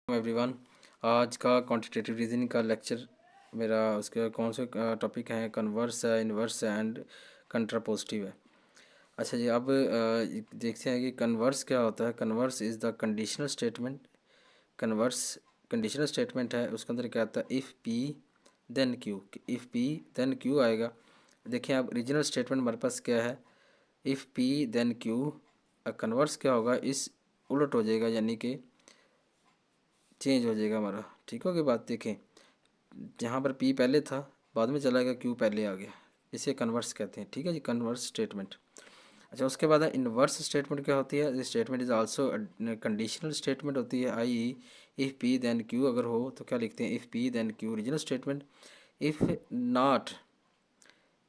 Everyone, आज का quantitative reasoning का लेक्चर मेरा उसके कौन से टॉपिक हैं, कन्वर्स है, इन्वर्स है एंड कंट्रापोजिटिव है। अच्छा जी, अब देखते हैं कि कन्वर्स क्या होता है। Converse is the conditional statement. Converse conditional statement है, उसके अंदर क्या आता है, if P then Q. If P then Q आएगा। देखिए अब ओरिजिनल स्टेटमेंट हमारे पास क्या है, if P then Q. Converse क्या होगा, इस उलट हो जाएगा, यानी कि चेंज हो जाएगा हमारा। ठीक होगी बात। देखें जहाँ पर पी पहले था, बाद में चला गया, क्यू पहले आ गया, इसे कन्वर्स कहते हैं। ठीक है जी, कन्वर्स स्टेटमेंट। अच्छा, उसके बाद इन्वर्स स्टेटमेंट क्या होती है। This statement is also conditional statement होती है। आई इफ़ पी देन क्यू अगर हो तो क्या लिखते हैं, if P then Q original statement. If not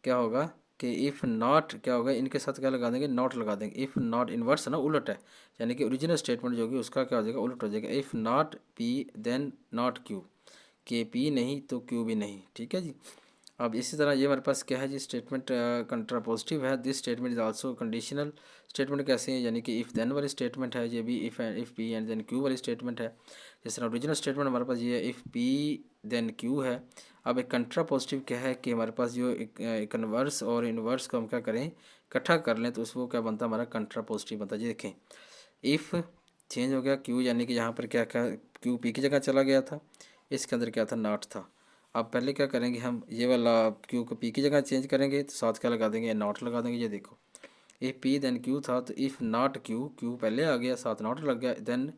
क्या होगा कि इफ़ नॉट क्या होगा, इनके साथ क्या लगा देंगे, नॉट लगा देंगे। इफ़ नॉट इन्वर्स है ना, उलट है, यानी कि ओरिजिनल स्टेटमेंट जो होगी उसका क्या हो जाएगा, उलट हो जाएगा। If not P then not Q, के पी नहीं तो क्यू भी नहीं। ठीक है जी। अब इसी तरह ये हमारे पास क्या है जी, स्टेटमेंट कंट्रापोजिटिव है। This statement is also conditional statement. कैसे है, यानी कि इफ़ देन वाली स्टेटमेंट है, ये भी if P and then Q वाली स्टेटमेंट है। जिस तरह ओरिजिनल स्टेटमेंट हमारे पास ये है, इफ़ पी देन क्यू है। अब एक कंट्रापोजिटिव क्या है कि हमारे पास जो कन्वर्स और इन्वर्स को हम क्या करें, इकट्ठा कर लें तो उसको क्या बनता है, हमारा कंट्रापोजिटिव बनता है जी। देखें इफ़ चेंज हो गया क्यू, यानी कि यहाँ पर क्या क्या क्यू पी की जगह चला गया था, इसके अंदर क्या था, नॉट था। अब पहले क्या करेंगे, हम ये वाला क्यू को पी की जगह चेंज करेंगे तो साथ क्या लगा देंगे, नॉट लगा देंगे। ये देखो इफ़ पी देन क्यू था तो इफ़ नॉट क्यू, क्यू पहले आ गया, साथ नॉट लग गया, देन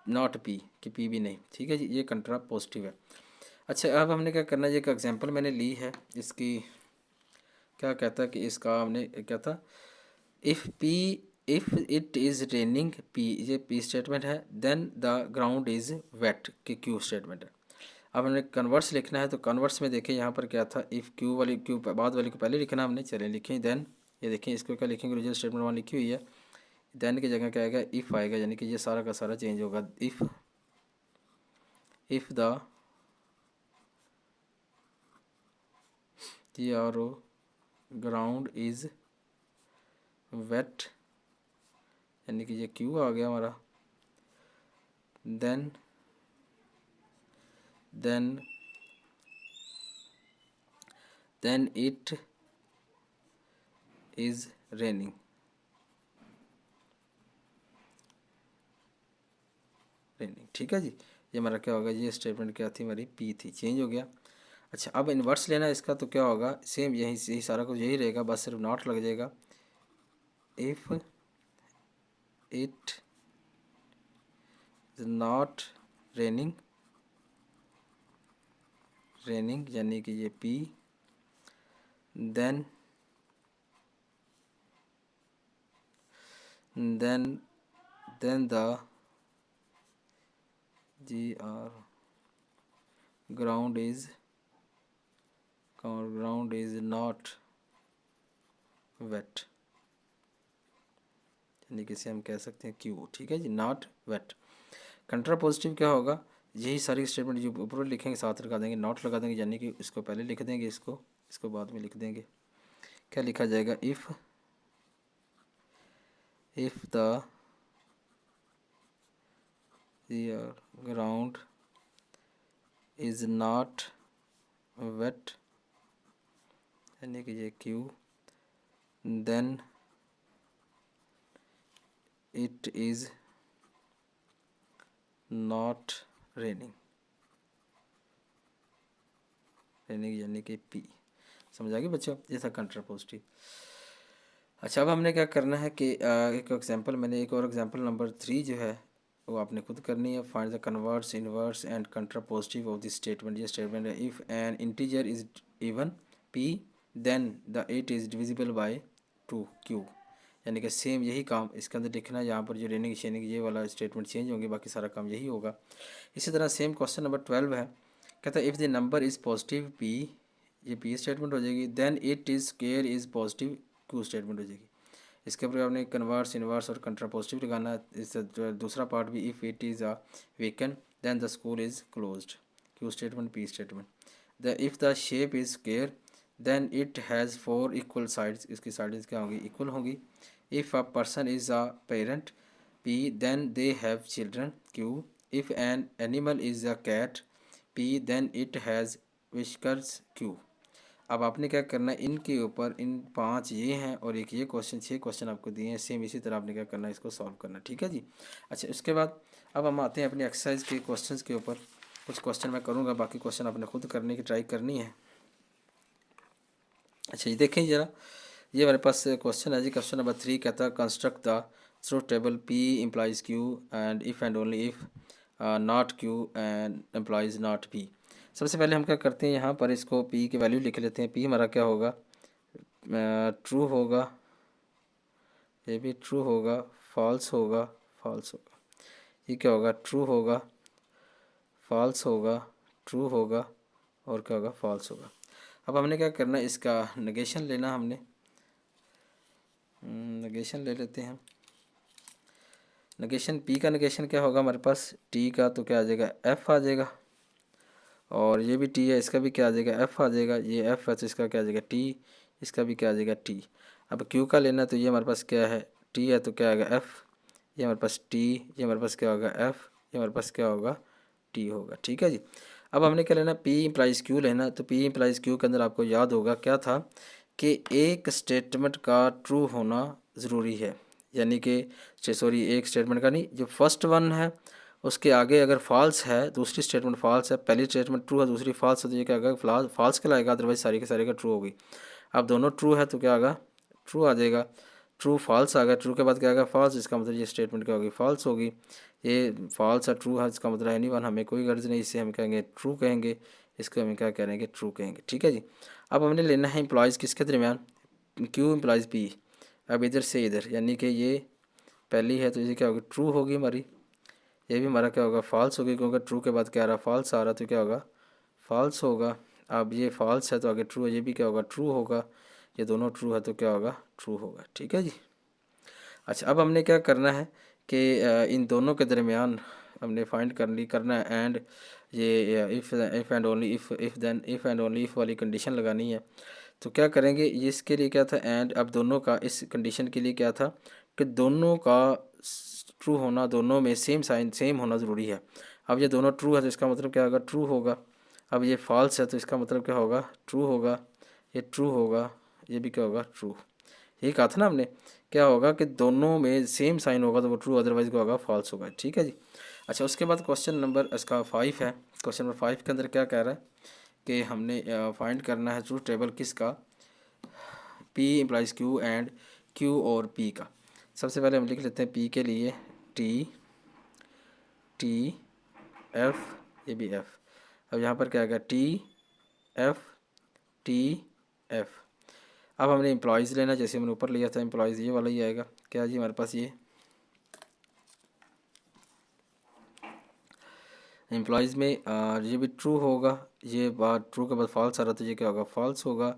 नॉट पी, कि पी भी नहीं। ठीक है जी, ये कंट्रा पॉजिटिव है। अच्छा, अब हमने क्या करना है, ये एक एग्जांपल मैंने ली है इसकी। क्या कहता है कि इसका हमने क्या था, if P if it is raining P, ये पी स्टेटमेंट है, then the ground is wet, कि क्यू स्टेटमेंट है। अब हमने कन्वर्स लिखना है तो कन्वर्स में देखें यहाँ पर क्या था, इफ़ क्यू वाली, क्यू बाद वाली को पहले लिखना हमने, चले लिखें देन। ये देखें इसको क्या लिखेंगे, ओरिजिनल स्टेटमेंट वहाँ लिखी हुई है, देन की जगह क्या आएगा, इफ़ आएगा, यानी कि ये सारा का सारा चेंज होगा। If the G R O ground is wet, यानी कि ये क्यू आ गया हमारा, then then then it is raining. Raining ठीक है जी। ये हमारा क्या होगा, ये स्टेटमेंट क्या थी, हमारी पी थी, चेंज हो गया। अच्छा, अब इन्वर्स लेना है इसका तो क्या होगा, सेम यही यही सारा कुछ यही रहेगा, बस सिर्फ नॉट लग जाएगा। If it is not raining, raining यानी कि ये P, then then then the G R ground is not wet, यानी कि इसे हम कह सकते हैं क्यू। ठीक है जी, नॉट वेट। कंट्रा पॉजिटिव क्या होगा, यही सारी स्टेटमेंट जो ऊपर लिखेंगे साथ लगा देंगे, नॉट लगा देंगे, यानी कि इसको पहले लिख देंगे, इसको बाद में लिख देंगे। क्या लिखा जाएगा, if the ground is not wet, यानी कि ये Q, then it is not raining, raining यानी कि पी। समझ आ गई बच्चों, ये था कंट्रा पॉजिटिव। अच्छा, अब हमने क्या करना है कि एक एग्जांपल, मैंने एक और एग्जांपल नंबर 3 जो है वो आपने खुद करनी है। Find the converse, inverse and contrapositive of this statement. ये स्टेटमेंट है, if an integer is even P then the it is divisible by 2 Q, यानी कि सेम यही काम इसके अंदर लिखना है। यहाँ पर जो रेनिंग शेनिंग ये वाला स्टेटमेंट चेंज होंगे, बाकी सारा काम यही होगा। इसी तरह सेम क्वेश्चन नंबर 12 है, कहता है if the number is positive P, ये पी स्टेटमेंट हो जाएगी, then it is square is positive Q statement हो जाएगी। इसके ऊपर आपने कन्वर्स, इनवर्स और कंट्रा पॉजिटिव लगाना है। इस दूसरा पार्ट भी, if it is a weekend then the school is closed, Q statement P statement. The if the shape is square then it has 4 equal sides, इसकी साइड्स क्या होंगी, इक्वल होंगी। If a person is a parent P then they have children Q. If an animal is a cat P then it has whiskers Q. अब आपने क्या करना है, इनके ऊपर इन 5 ये हैं और एक ये क्वेश्चन, 6 क्वेश्चन आपको दिए हैं सेम इसी तरह आपने क्या करना है, इसको सॉल्व करना। ठीक है जी। अच्छा, उसके बाद अब हम आते हैं अपनी एक्सरसाइज के क्वेश्चंस के ऊपर। कुछ क्वेश्चन मैं करूँगा, बाकी क्वेश्चन आपने खुद करने की ट्राई करनी है। अच्छा ये देखें ज़रा, ये हमारे पास क्वेश्चन है जी। क्वेश्चन नंबर 3 कहता है construct the truth table P implies Q and if and only if not Q and implies not P। सबसे पहले हम क्या करते हैं, यहाँ पर इसको P की वैल्यू लिख लेते हैं। P हमारा क्या होगा, ट्रू होगा, ये भी ट्रू होगा, फॉल्स होगा, फॉल्स होगा। ये क्या होगा, ट्रू होगा, फॉल्स होगा, ट्रू होगा और क्या होगा, फॉल्स होगा। अब हमने क्या करना है, इसका नेगेशन लेना हमने। नेगेशन ले लेते हैं। नेगेशन P का नेगेशन क्या होगा हमारे पास, T का तो क्या आ जाएगा, F आ जाएगा। और ये भी T है, इसका भी क्या आ जाएगा, F आ जाएगा। ये F है तो इसका क्या आ जाएगा, T, इसका भी क्या आ जाएगा, T। अब Q का लेना तो ये हमारे पास क्या है, T है तो क्या आएगा, F। ये हमारे पास T, ये हमारे पास क्या होगा, F, ये हमारे पास क्या होगा, T होगा। ठीक है जी। अब हमने क्या लेना, P इम्प्लाइज Q लेना। तो P इम्प्लाइज Q के अंदर आपको याद होगा क्या था कि एक स्टेटमेंट का ट्रू होना ज़रूरी है, यानी कि सॉरी, एक स्टेटमेंट का नहीं, जो फर्स्ट वन है उसके आगे अगर फॉल्स है, दूसरी स्टेटमेंट फॉल्स है, पहली स्टेटमेंट ट्रू है, दूसरी फॉल्स है, तो ये क्या आएगा, फॉल्स कहलाएगा। अदरवाइज सारी के सारे का ट्रू होगी। अब दोनों ट्रू है तो क्या आएगा, ट्रू आ जाएगा। ट्रू फॉल्स आ गया, ट्रू के बाद क्या आएगा, फॉल्स, इसका मतलब ये स्टेटमेंट क्या होगी, फॉल्स होगी। ये फॉल्स है, ट्रू है, इसका मतलब एनी वन, हमें कोई गर्ज नहीं, इसे हम कहेंगे ट्रू कहेंगे, इसको हम क्या करेंगे, ट्रू कहेंगे। ठीक है जी। अब हमने लेना है इम्प्लॉयज़ किसके दरमियान, क्यू इम्प्लॉयज़ पी। अब इधर से इधर, यानी कि ये पहली है तो ये क्या होगी, ट्रू होगी हमारी। ये भी हमारा क्या होगा, फॉल्स होगी, क्योंकि ट्रू के बाद क्या आ रहा, फॉल्स आ रहा, तो क्या होगा, फॉल्स होगा। अब ये फॉल्स है तो आगे ट्रू है, ये भी क्या होगा, ट्रू होगा। ये दोनों ट्रू है तो क्या होगा, ट्रू होगा। ठीक है जी। अच्छा, अब हमने क्या करना है कि इन दोनों के दरमियान हमने फाइंड करना है एंड ये if and only if then if and only if वाली कंडीशन लगानी है। तो क्या करेंगे, ये इसके लिए क्या था, एंड अब दोनों का, इस कंडीशन के लिए क्या था कि दोनों का ट्रू होना, दोनों में सेम साइन सेम होना ज़रूरी है। अब ये दोनों ट्रू है तो इसका मतलब क्या होगा, ट्रू होगा। अब ये फॉल्स है तो इसका मतलब क्या होगा, ट्रू होगा। ये ट्रू होगा, ये भी क्या होगा, ट्रू। यही कहा था ना हमने, क्या होगा कि दोनों में सेम साइन होगा तो वो ट्रू, अदरवाइज क्या होगा, फॉल्स होगा। ठीक है जी। अच्छा, उसके बाद क्वेश्चन नंबर इसका 5 है। क्वेश्चन नंबर 5 के अंदर क्या कह रहा है कि हमने फाइंड करना है ट्रूथ टेबल किसका, P implies Q and Q और P का। सबसे पहले हम लिख लेते हैं P के लिए T, T, F, ये भी F। अब यहाँ पर क्या आएगा, T, F, T, F। अब हमने एम्प्लॉयज़ लेना, जैसे हमने ऊपर लिया था एम्प्लॉयज़, ये वाला ही आएगा। क्या जी, हमारे पास ये एम्प्लॉयज़ में ये भी ट्रू होगा। ये बात ट्रू के बाद फॉल्स आ रहा तो ये क्या होगा, फॉल्स होगा।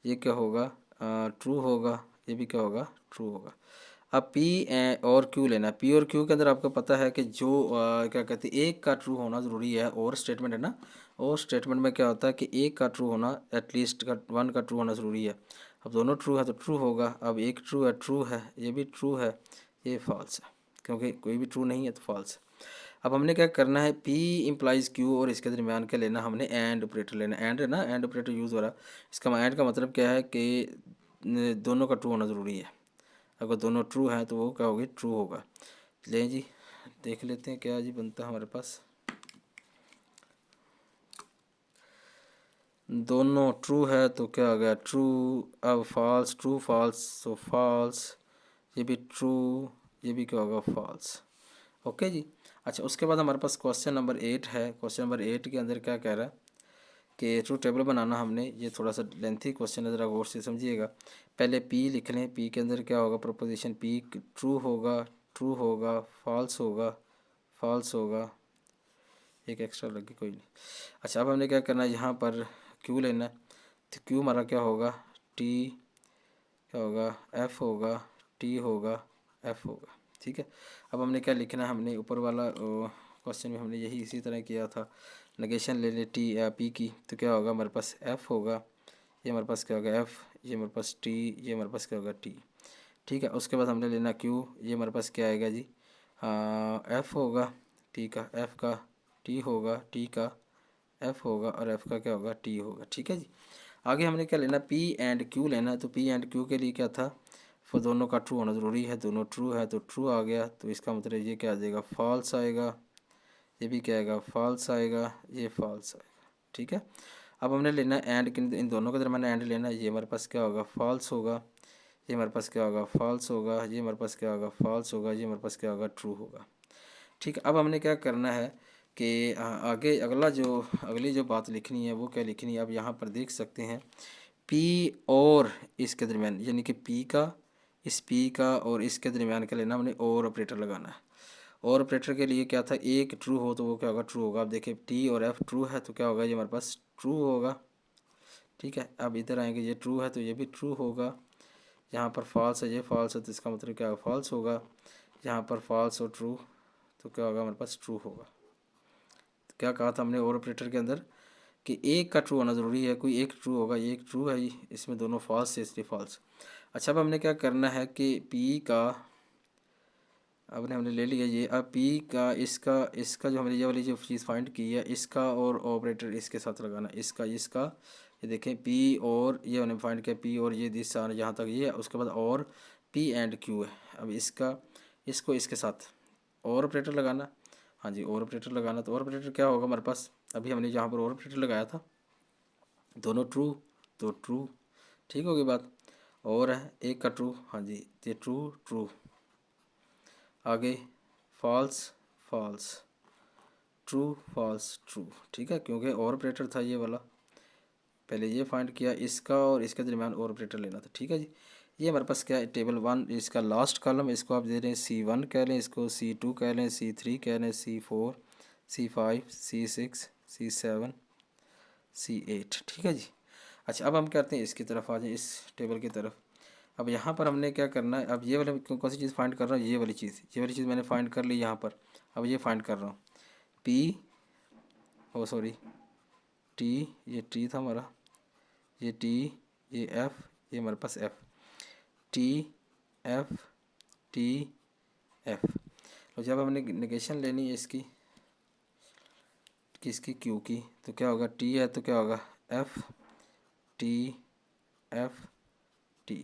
ये क्या होगा, ट्रू होगा। ये भी क्या होगा, ट्रू होगा। अब P और Q लेना। P और Q के अंदर आपको पता है कि जो क्या कहते हैं, एक का ट्रू होना ज़रूरी है। और स्टेटमेंट है ना, और स्टेटमेंट में क्या होता है कि एक का ट्रू होना, एटलीस्ट का वन का ट्रू होना ज़रूरी है। अब दोनों ट्रू है तो ट्रू होगा। अब एक ट्रू है, ये भी ट्रू है, ये फॉल्स है, क्योंकि कोई भी ट्रू नहीं है तो फॉल्स है। अब हमने क्या करना है, P इम्प्लाइज Q और इसके दरमियान क्या लेना, हमने एंड ऑपरेटर लेना। एंड है ना, एंड ऑपरेटर यूज़ हो रहा है। इसका एंड का मतलब क्या है कि दोनों का ट्रू होना ज़रूरी है। अगर दोनों ट्रू हैं तो वो क्या होगी, ट्रू होगा। लें जी, देख लेते हैं क्या जी बनता है हमारे पास। दोनों ट्रू है तो क्या हो गया, ट्रू। अब फॉल्स, ट्रू फॉल्स, सो फॉल्स। ये भी ट्रू, ये भी क्या होगा, फॉल्स। ओके जी। अच्छा, उसके बाद हमारे पास क्वेश्चन नंबर 8 है। क्वेश्चन नंबर 8 के अंदर क्या कह रहा है कि ट्रू टेबल बनाना हमने। ये थोड़ा सा लेंथी क्वेश्चन है, ज़रा गौर से समझिएगा। पहले P लिख लें। P के अंदर क्या होगा, प्रोपोजिशन P ट्रू होगा, ट्रू होगा, फॉल्स होगा, फॉल्स होगा। एक एक्स्ट्रा लगी, कोई नहीं। अच्छा, अब हमने क्या करना है, यहाँ पर Q लेना है। तो Q हमारा क्या होगा, T क्या होगा, F होगा, T होगा, F होगा। ठीक है। अब हमने क्या लिखना है, हमने ऊपर वाला क्वेश्चन में हमने यही इसी तरह किया था। नेगेशन ले ले T या P की, तो क्या होगा हमारे पास, F होगा। ये हमारे पास क्या होगा, F। ये हमारे पास T, ये हमारे पास क्या होगा, T। ठीक है। उसके बाद हमने लेना Q। ये हमारे पास क्या आएगा जी, F होगा। टी का एफ़ का टी होगा, टी का एफ़ होगा और एफ़ का क्या होगा, टी होगा। ठीक है जी। आगे हमने क्या लेना, पी एंड क्यू लेना है। तो पी एंड क्यू के लिए क्या था, फिर दोनों का ट्रू होना ज़रूरी है। दोनों ट्रू है तो ट्रू आ गया, तो इसका मतलब ये क्या आ जाएगा, फॉल्स आएगा। ये भी क्या आएगा, फॉल्स आएगा, ये फॉल्स आएगा। ठीक है। अब हमने लेना है एंड, इन दोनों के दरमियान एंड लेना है। ये हमारे पास क्या होगा, फॉल्स होगा। ये हमारे पास क्या होगा, फॉल्स होगा। ये हमारे पास क्या होगा, फॉल्स होगा। ये हमारे पास क्या होगा, ट्रू होगा। ठीक है। अब हमने क्या करना है कि आगे अगली जो बात लिखनी है वो क्या लिखनी है। अब यहाँ पर देख सकते हैं पी और इसके दरमियान, यानी कि पी का, इस पी का और इसके दरमियान क्या लेना हमने, और ऑपरेटर लगाना है। और ऑपरेटर के लिए क्या था, एक ट्रू हो तो वो क्या होगा, ट्रू होगा। अब देखिए टी और एफ ट्रू है तो क्या होगा, ये हमारे पास ट्रू होगा। ठीक है। अब इधर आएंगे, ये ट्रू है तो ये भी ट्रू होगा। यहाँ पर फॉल्स है, ये फॉल्स है तो इसका मतलब क्या होगा, फॉल्स होगा। यहाँ पर फॉल्स और ट्रू तो क्या होगा, हमारे पास ट्रू होगा। तो क्या कहा था हमने और ऑपरेटर के अंदर कि एक का ट्रू होना ज़रूरी है, कोई एक ट्रू होगा। ये एक ट्रू है, इसमें दोनों फॉल्स है इसलिए फॉल्स। अच्छा, अब हमने क्या करना है कि पी का, अब हमने ले लिया ये। अब पी का इसका जो हमने ये वाली जो चीज़ फाइंड की है, इसका और ऑपरेटर इसके साथ लगाना, इसका ये देखें पी और ये हमने फाइंड किया, पी और ये दिस यहाँ तक ये है। उसके बाद और पी एंड क्यू है। अब इसको इसके साथ और ऑपरेटर लगाना। हाँ जी, और ऑपरेटर लगाना। तो और ऑपरेटर क्या होगा हमारे पास, अभी हमने जहाँ पर और ऑपरेटर लगाया था, दोनों ट्रू तो ट्रू। ठीक होगी बात। और है एक का ट्रू, हाँ जी, ये ट्रू ट्रू। आगे false false, true false true. ठीक है, क्योंकि और ऑपरेटर था ये वाला, पहले ये फाइंड किया, इसका और इसके दरमियान और ऑपरेटर लेना था। ठीक है जी। ये हमारे पास क्या है, टेबल 1 इसका लास्ट कॉलम, इसको आप दे रहे हैं C1 कह लें, इसको C2 कह लें, C3 कह लें, C4, C5, C6, C7, C8। ठीक है जी। अच्छा, अब हम करते हैं इसकी तरफ आ जाए, इस टेबल की तरफ। अब यहाँ पर हमने क्या करना है, अब ये वाले कौन सी चीज़ फाइंड कर रहा हूँ, ये वाली चीज़ मैंने फाइंड कर ली यहाँ पर। अब ये फाइंड कर रहा हूँ पी, ओ सॉरी टी, ये टी था हमारा, ये टी, ये एफ़, ये हमारे पास F, T F T F. तो जब हमने नेगेशन लेनी है इसकी, किसकी, क्यू की, तो क्या होगा, टी है तो क्या होगा, एफ़ टी एफ़ टी।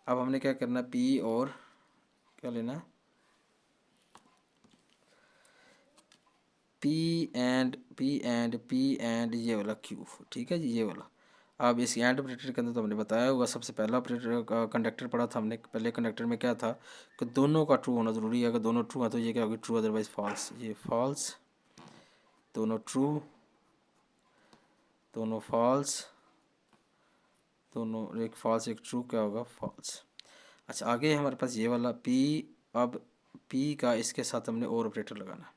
अब हमने क्या करना, पी और क्या लेना, पी एंड ये वाला क्यू। ठीक है जी, ये वाला। अब इस एंड ऑपरेटर के अंदर तो हमने बताया होगा, सबसे पहला ऑपरेटर का कंडक्टर पढ़ा था हमने। पहले कंडक्टर में क्या था कि दोनों का ट्रू होना ज़रूरी है। अगर दोनों ट्रू है तो ये क्या होगी, ट्रू, अदरवाइज फॉल्स। ये फॉल्स, दोनों ट्रू, दोनों फॉल्स, दोनों एक फॉल्स एक ट्रू, क्या होगा, फॉल्स। अच्छा, आगे हमारे पास ये वाला पी। अब पी का इसके साथ हमने और ऑपरेटर लगाना,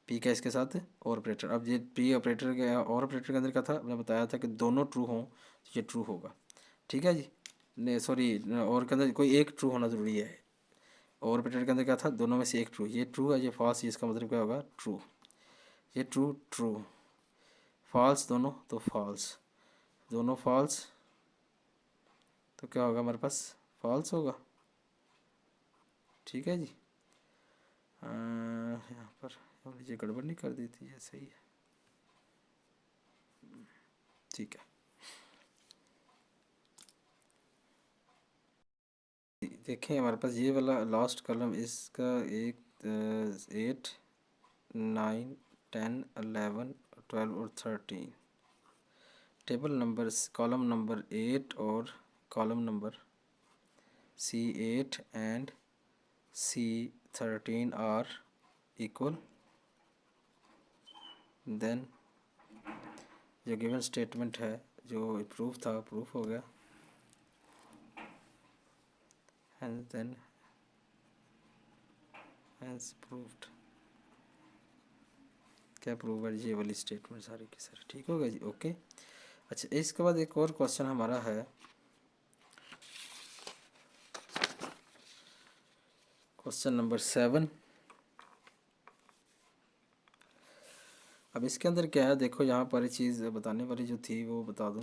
पी का इसके साथ और ऑपरेटर। अब ये पी ऑपरेटर के और ऑपरेटर के अंदर क्या था, मैंने बताया था कि दोनों ट्रू हों तो ये ट्रू होगा। ठीक है जी, नहीं सॉरी, और के अंदर कोई एक ट्रू होना ज़रूरी है। और ऑपरेटर के अंदर क्या था, दोनों में से एक ट्रू। ये ट्रू है, ये फॉल्स, इसका मतलब क्या होगा, ट्रू। ये ट्रू ट्रू, फॉल्स दोनों तो फॉल्स, दोनों फॉल्स तो क्या होगा हमारे पास, फॉल्स होगा। ठीक है जी। यहाँ पर ये गड़बड़ नहीं कर दी थी, ये सही है। ठीक है, देखें हमारे पास ये वाला लास्ट कॉलम, इसका 8 9 10 11 12 और 13 टेबल नंबर्स, कॉलम नंबर 8 और column number C8 and C13 are equal. Then जो गिवन स्टेटमेंट है, जो प्रूफ था, प्रूफ हो गया। एंड देन हैंस प्रूव्ड, क्या प्रूव है, ये वाली स्टेटमेंट सारी की सारी। ठीक होगा जी, ओके। अच्छा, इसके बाद एक और क्वेश्चन हमारा है, क्वेश्चन नंबर 7। अब इसके अंदर क्या है, देखो यहाँ पर चीज़ बताने वाली जो थी वो बता दूँ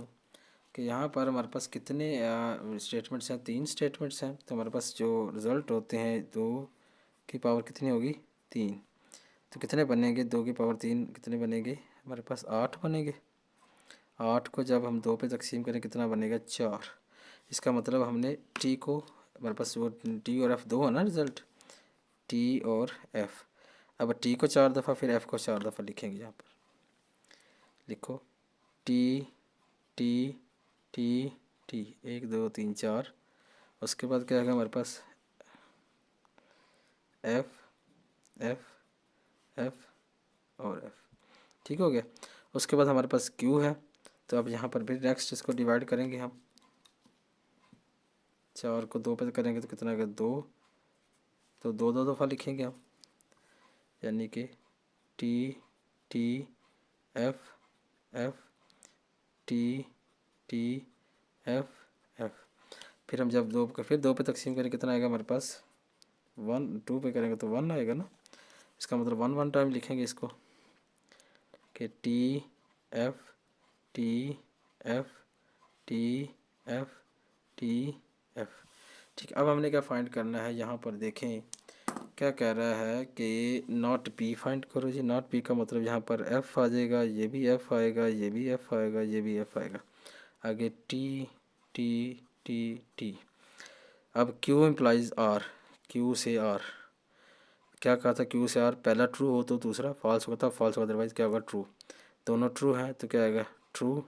कि यहाँ पर हमारे पास कितने स्टेटमेंट्स हैं, 3 स्टेटमेंट्स हैं। तो हमारे पास जो रिज़ल्ट होते हैं 2 की पावर कितनी होगी, 3। तो कितने बनेंगे, 2 की पावर 3 कितने बनेंगे हमारे पास, 8 बनेंगे। 8 को जब हम 2 पे तकसीम करें कितना बनेगा, 4। इसका मतलब हमने टी को, हमारे पास वो टी और एफ़ दो है ना रिज़ल्ट, टी और एफ़। अब टी को 4 दफ़ा फिर एफ़ को 4 दफ़ा लिखेंगे। यहाँ पर लिखो टी टी टी टी, 1 2 3 4। उसके बाद क्या आएगा हमारे पास, एफ़ एफ़ एफ़ और एफ़। ठीक हो गया। उसके बाद हमारे पास क्यू है, तो अब यहाँ पर भी नेक्स्ट इसको डिवाइड करेंगे हम। 4 को 2 पे करेंगे तो कितना आएगा, 2। तो 2 2 दफ़ा लिखेंगे हम, यानी कि T T F F T T F F. फिर हम जब 2 का फिर 2 पे तकसीम करें कितना आएगा हमारे पास, 1। 2 पे करेंगे तो 1 आएगा ना। इसका मतलब 1 1 टाइम लिखेंगे इसको कि T F T F T F T F. ठीक, अब हमने क्या फाइंड करना है, यहाँ पर देखें क्या कह रहा है कि नॉट पी फाइंड करो जी। नॉट पी का मतलब यहाँ पर एफ़ आ जाएगा, ये भी एफ़ आएगा, ये भी एफ़ आएगा, ये भी एफ़ आएगा। आगे टी टी टी टी। अब क्यू इम्प्लाइज आर, क्यू से आर क्या कहा था, क्यू से आर पहला ट्रू हो तो दूसरा फॉल्स होता, फॉल्स हो अदरवाइज क्या होगा, ट्रू। दोनों ट्रू हैं तो क्या आएगा, true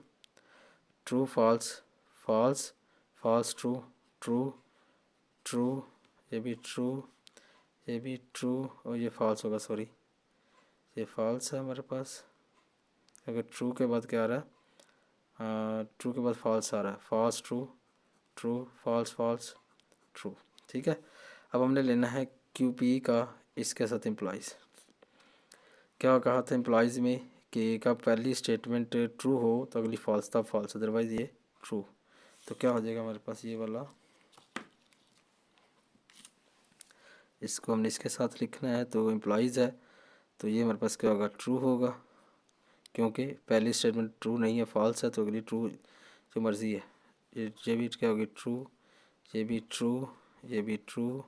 true false false false true true true, ये भी ट्रू, ये भी ट्रू और ये फॉल्स होगा, सॉरी ये फॉल्स है हमारे पास। अगर ट्रू के बाद क्या आ रहा है, ट्रू के बाद फॉल्स आ रहा है, false true true false false true. ठीक है। अब हमने लेना है क्यू पी का इसके साथ इम्प्लॉइज़। क्या कहा था इम्प्लॉइज़ में कि का पहली स्टेटमेंट ट्रू हो तो अगली फॉल्स, तब फॉल्स, अदरवाइज़ ये ट्रू। तो क्या हो जाएगा हमारे पास, ये वाला इसको हमने इसके साथ लिखना है, तो इम्प्लॉइज़ है तो ये हमारे पास क्या होगा, ट्रू होगा, क्योंकि पहली स्टेटमेंट ट्रू नहीं है, फॉल्स है, तो अगली ट्रू जो मर्ज़ी है। ये भी क्या होगी, ट्रू, ये भी ट्रू, ये भी ट्रू,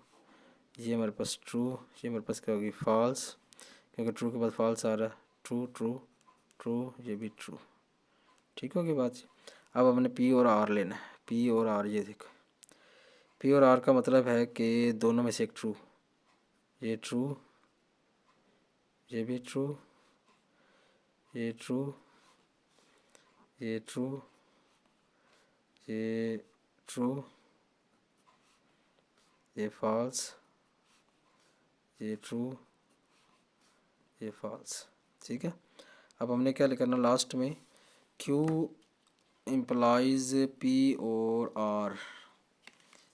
ये हमारे पास ट्रू, ये हमारे पास क्या होगी, फॉल्स, क्योंकि ट्रू के बाद फॉल्स आ रहा है, ट्रू ट्रू ट्रू, ये भी ट्रू। ठीक होगी बात। अब हमने पी और आर लेना है, पी और आर, ये देखो पी और आर का मतलब है कि दोनों में से एक ट्रू, ये ट्रू, ये भी ट्रू, ये ट्रू, ये ट्रू, ये ट्रू, ये फॉल्स, ये ट्रू, ये फॉल्स। ठीक है। अब हमने क्या करना लास्ट में, क्यू इम्प्लाइज पी और आर,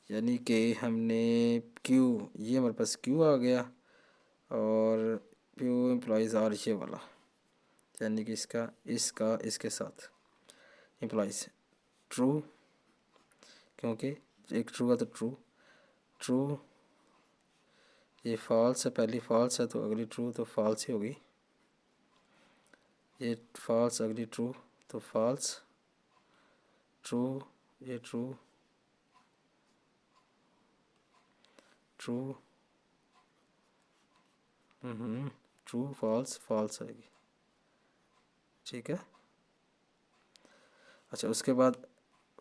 यानी कि हमने क्यू, ये हमारे पास क्यू आ गया और क्यू इम्प्लाइज आर ये वाला, यानी कि इसका इसका इसके साथ इम्प्लाइज ट्रू, क्योंकि एक ट्रू है तो ट्रू ट्रू, ये फॉल्स है, पहली फॉल्स है तो अगली ट्रू तो फॉल्स ही होगी, ये फॉल्स अगली ट्रू तो फॉल्स ट्रू, ये true true true false false आएगी। ठीक है। अच्छा, उसके बाद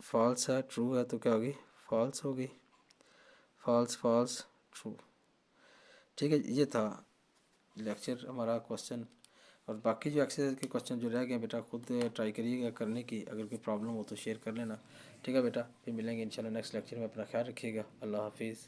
फॉल्स है, ट्रू है तो क्या होगी, फॉल्स होगी, फॉल्स फॉल्स ट्रू। ठीक है, ये था लेक्चर हमारा क्वेश्चन, और बाकी जो एक्सरसाइज के क्वेश्चन जो रह गए बेटा खुद ट्राई करिएगा करने की, अगर कोई प्रॉब्लम हो तो शेयर कर लेना। ठीक है बेटा, फिर मिलेंगे इंशाल्लाह नेक्स्ट लेक्चर में, अपना ख्याल रखिएगा, अल्लाह हाफिज़।